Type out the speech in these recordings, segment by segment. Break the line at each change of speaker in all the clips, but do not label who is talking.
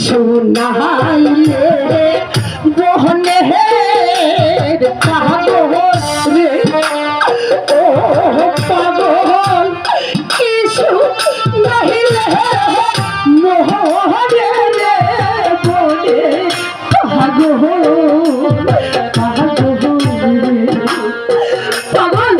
সোনাইলে বহনে পাগল রে ও পাগল কিছু নাহিলে মোহরে রে বলে পাগল পাগল পাগল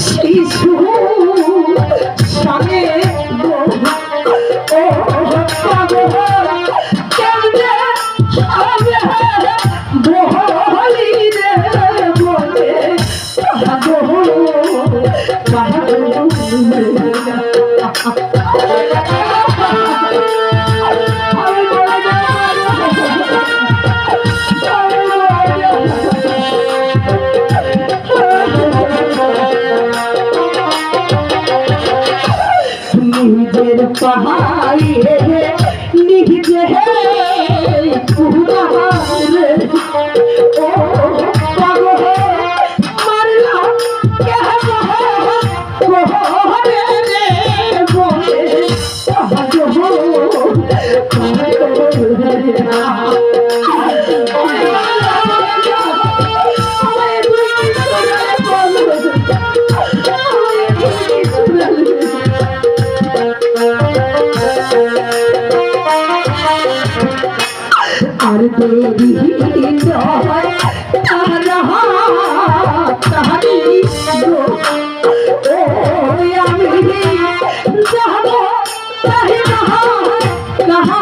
শিশু সঙ্গে বহলি রে বলে নিজের পাহাড়ে নিজে পুরারে ও পাগল মারলা বহরে রে বলে আর দেরি নয় তাহারি আমি যাব তাহি কাহা